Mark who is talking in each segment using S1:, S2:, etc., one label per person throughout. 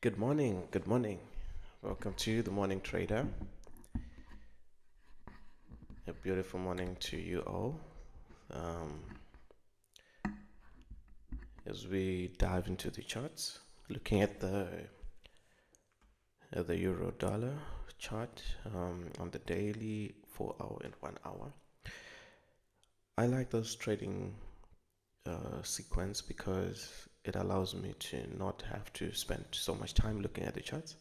S1: Good morning. Good morning. Welcome to the Morning Trader. A beautiful morning to you all. As we dive into the charts, looking at the euro dollar chart on the daily, 4 hour and 1 hour. I like those trading sequence because it allows me to not have to spend so much time looking at the charts.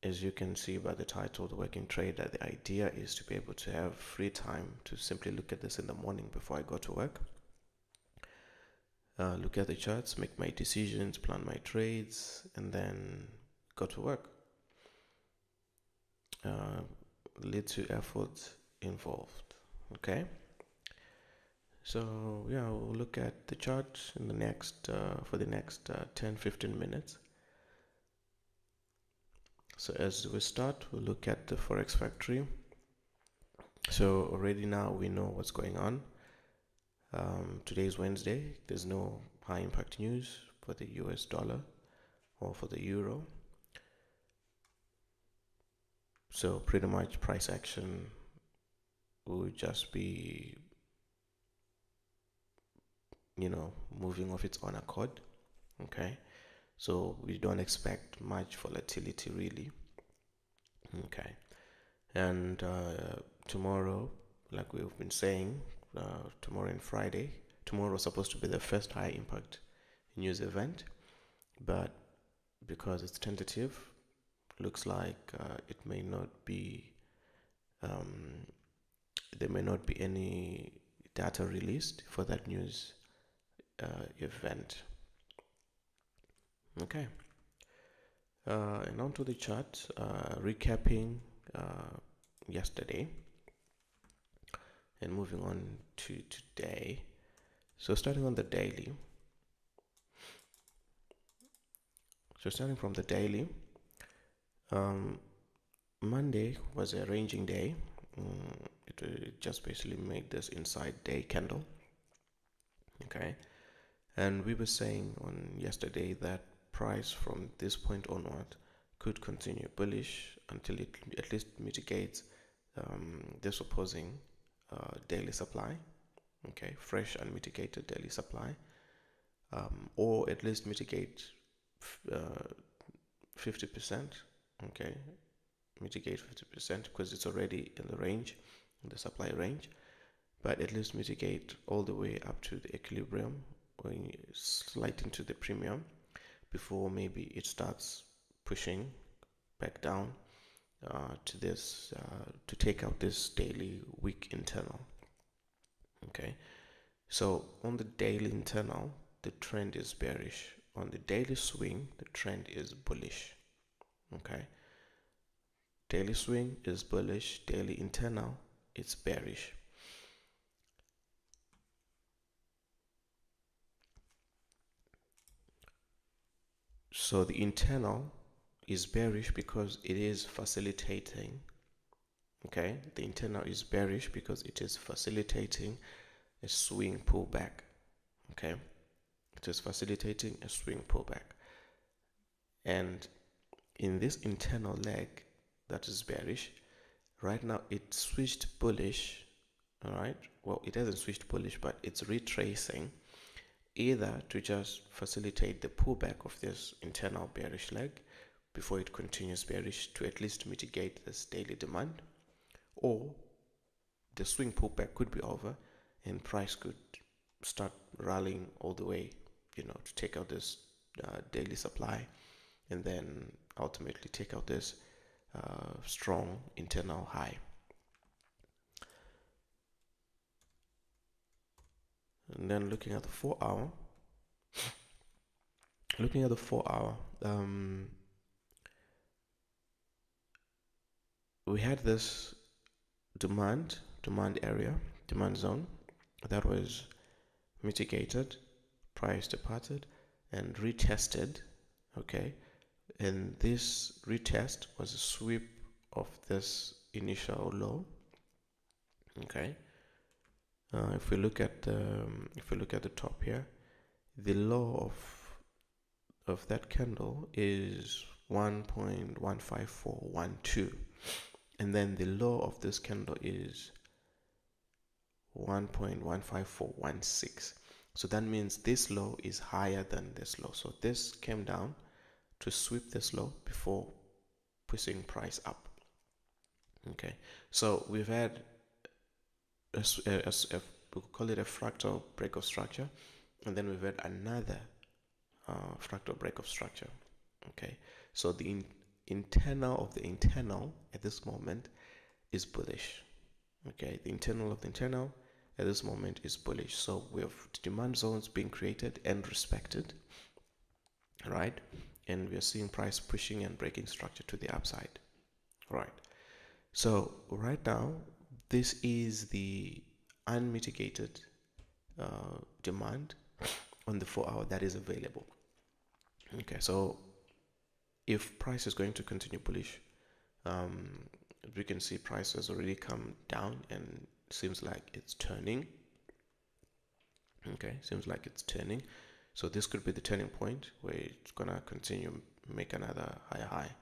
S1: As you can see by the title, The Working Trader, the idea is to be able to have free time to simply look at this in the morning before I go to work. Look at the charts, make my decisions, plan my trades, and then go to work. Little effort involved. Okay. So yeah, we'll look at the chart in the next for the next 10-15 minutes. So as we start, we'll look at the Forex Factory. So already now we know what's going on. Today is Wednesday. There's no high impact news for the US dollar or for the euro. So pretty much price action will just be, moving of its own accord. Okay. So we don't expect much volatility really. Okay. And tomorrow, like we've been saying, tomorrow and Friday, tomorrow is supposed to be the first high impact news event, but because it's tentative, looks like it may not be, there may not be any data released for that news event. Okay. And on to the chart, recapping yesterday and moving on to today. So starting on the daily. So starting from the daily, Monday was a ranging day. It just basically made this inside day candle. Okay. And we were saying on yesterday that price from this point onward could continue bullish until it at least mitigates this opposing daily supply. Okay, fresh unmitigated daily supply, or at least mitigate 50%. Okay, mitigate 50% because it's already in the range, in the supply range, but at least mitigate all the way up to the equilibrium, going slight into the premium before maybe it starts pushing back down to this to take out this daily weak internal. Okay, so on the daily internal, the trend is bearish. On the daily swing, the trend is bullish. Okay, daily swing is bullish, daily internal it's bearish. So the internal is bearish because it is facilitating. Okay, the internal is bearish because it is facilitating a swing pullback. Okay, it is facilitating a swing pullback, and in this internal leg that is bearish right now, it switched bullish. All right, well, it hasn't switched bullish, but it's retracing, either to just facilitate the pullback of this internal bearish leg before it continues bearish to at least mitigate this daily demand, or the swing pullback could be over and price could start rallying all the way, to take out this daily supply and then ultimately take out this strong internal high. And then looking at the 4 hour, we had this demand area, demand zone that was mitigated, price departed and retested. Okay, and this retest was a sweep of this initial low. Okay, if we look at the top here, the low of of that candle is 1.15412, and then the low of this candle is 1.15416. So that means this low is higher than this low. So this came down to sweep this low before pushing price up. Okay, so we've had we'll call it a fractal break of structure, and then we've had another fractal break of structure. Okay, so the internal of the internal at this moment is bullish. Okay, the internal of the internal at this moment is bullish. So we have demand zones being created and respected, right? And we are seeing price pushing and breaking structure to the upside, right? So right now, this is the unmitigated demand on the 4-hour that is available. Okay, so if price is going to continue bullish, we can see price has already come down and seems like it's turning. Okay, seems like it's turning. So this could be the turning point where it's gonna continue make another higher high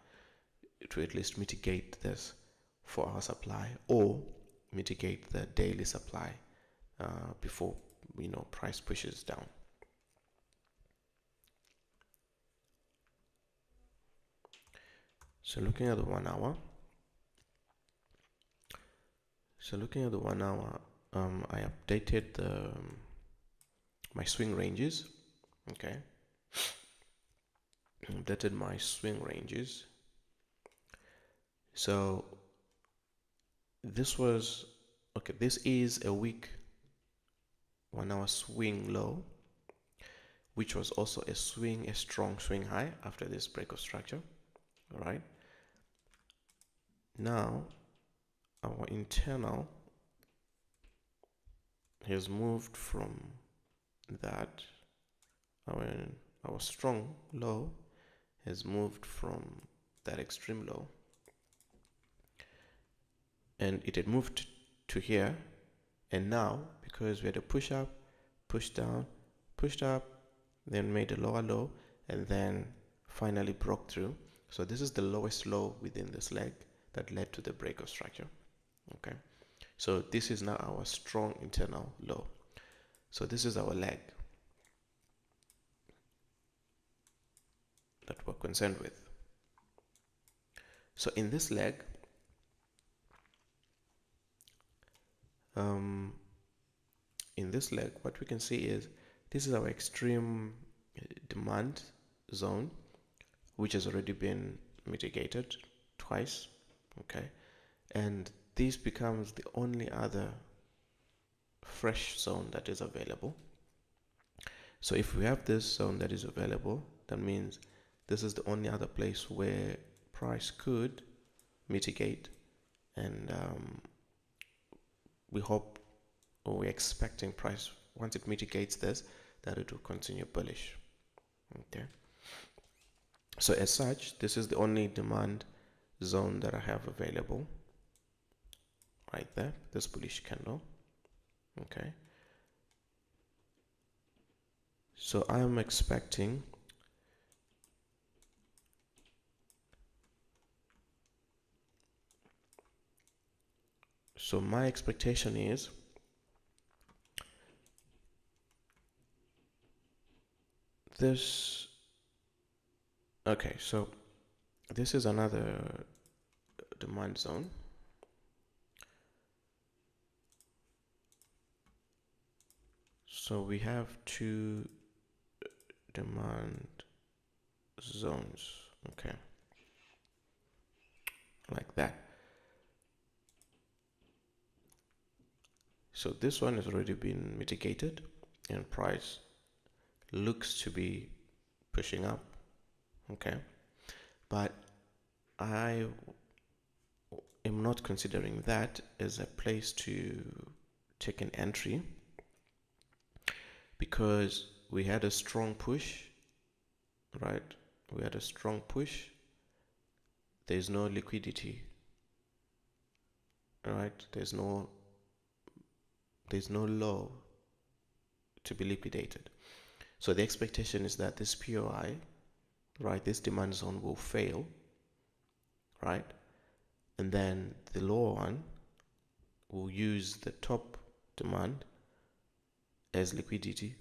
S1: to at least mitigate this 4-hour supply or mitigate the daily supply before price pushes down. So looking at the 1-hour. So looking at the 1-hour, I updated my swing ranges. Okay, updated my swing ranges. So this was okay. This is a weak 1-hour swing low, which was also a strong swing high after this break of structure. All right. Now our internal has moved from that. Our strong low has moved from that extreme low, and it had moved to here, and now because we had a push up, push down, pushed up, then made a lower low, and then finally broke through. So this is the lowest low within this leg that led to the break of structure. Okay, so this is now our strong internal low. So this is our leg that we're concerned with. So in this leg, what we can see is this is our extreme demand zone, which has already been mitigated twice. Okay, and this becomes the only other fresh zone that is available. So if we have this zone that is available, that means this is the only other place where price could mitigate, and we hope, or we're expecting price, once it mitigates this, that it will continue bullish. Okay, so as such, this is the only demand zone that I have available right there, this bullish candle. Okay, so I am expecting my expectation is this. Okay, so this is another demand zone. So we have two demand zones, okay, like that. So this one has already been mitigated and price looks to be pushing up, okay, but I am not considering that as a place to take an entry, because we had a strong push, right? We had a strong push. There's no liquidity, right? There's no low to be liquidated. So the expectation is that this POI right? This demand zone will fail, right? And then the lower one will use the top demand as liquidity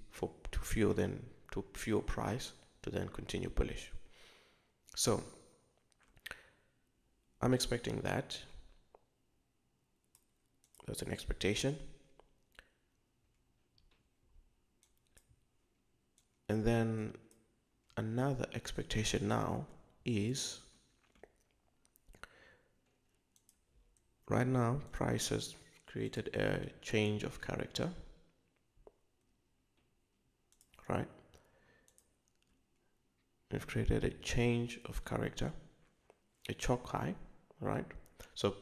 S1: to fuel price to then continue bullish. So I'm expecting that. That's an expectation. And then another expectation now is, right now price has created a change of character, right? We've created a change of character, a chalk high, right? So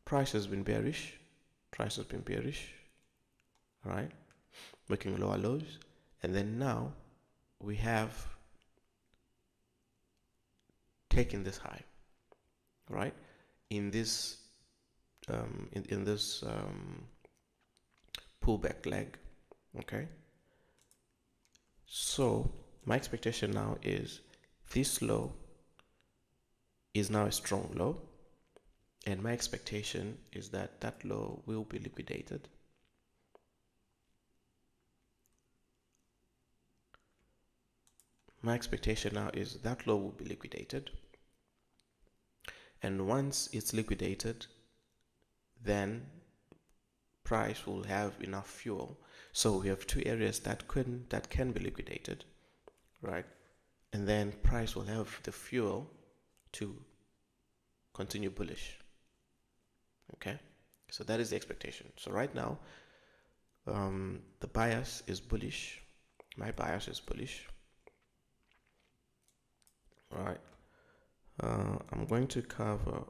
S1: price has been bearish, right? Making lower lows, and then now we have taken this high, right? In this pullback leg, okay? So my expectation now is this low is now a strong low, and my expectation is that that low will be liquidated. My expectation now is that low will be liquidated, and once it's liquidated, then price will have enough fuel. So we have two areas that can be liquidated, right? And then price will have the fuel to continue bullish. Okay, so that is the expectation. So right now, the bias is bullish. My bias is bullish. All right. I'm going to cover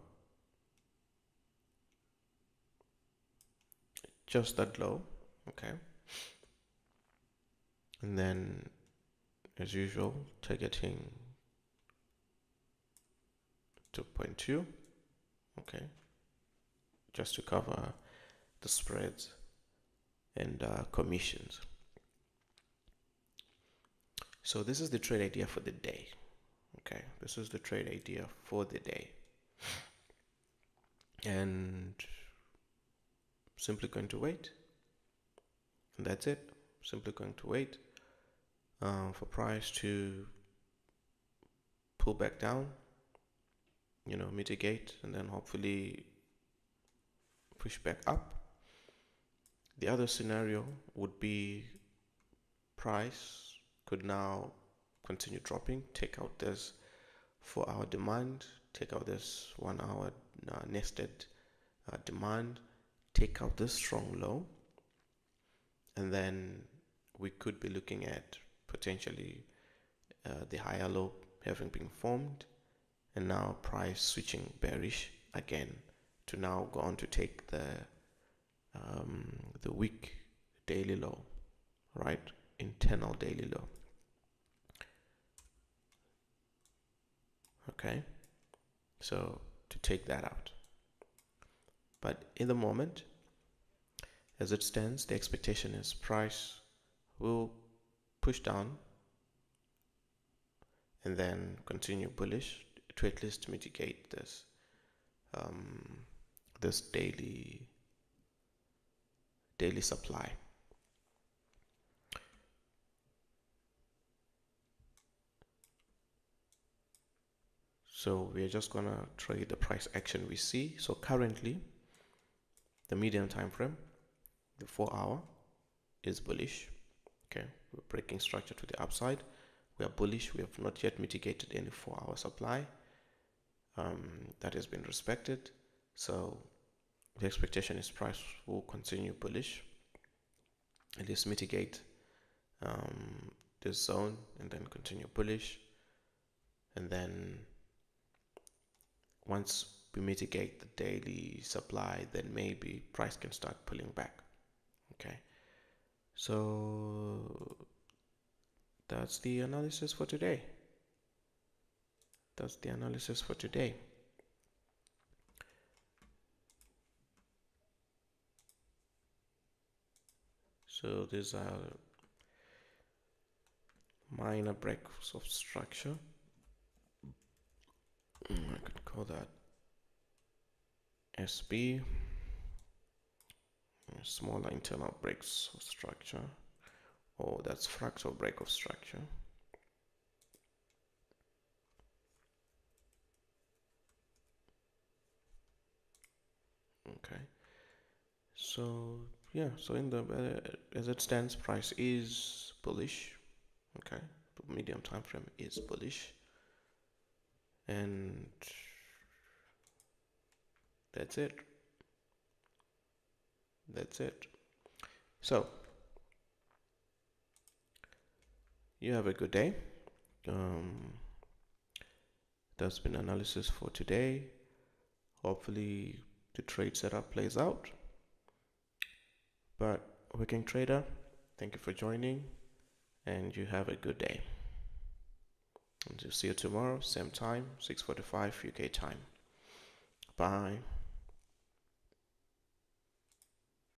S1: just that low, okay? And then, as usual, targeting 2.2, okay? Just to cover the spreads and commissions. So this is the trade idea for the day, okay? This is the trade idea for the day. And simply going to wait, and that's it. Simply going to wait for price to pull back down, mitigate, and then hopefully push back up. The other scenario would be price could now continue dropping, take out this 4-hour demand, take out this 1-hour nested demand, take out this strong low, and then we could be looking at potentially the higher low having been formed, and now price switching bearish again to now go on to take the week daily low, right? Internal daily low. Okay, so to take that out. But in the moment, as it stands, the expectation is price will push down and then continue bullish to at least mitigate this this daily supply. So we are just gonna trade the price action we see. So currently, the medium time frame, the 4-hour, is bullish. Okay, we're breaking structure to the upside. We are bullish. We have not yet mitigated any 4-hour supply. That has been respected. So the expectation is price will continue bullish, at least mitigate this zone, and then continue bullish. And then once we mitigate the daily supply, then maybe price can start pulling back. Okay, so that's the analysis for today. So these are minor breaks of structure. I could call that SB, smaller internal breaks of structure, or that's fractal break of structure. Okay, so yeah, so in the as it stands, price is bullish. Okay, the medium time frame is bullish, and that's it. That's it. So you have a good day. That's been analysis for today. Hopefully the trade setup plays out. But working trader, thank you for joining, and you have a good day. And we'll see you tomorrow, same time, 6:45 UK time. Bye.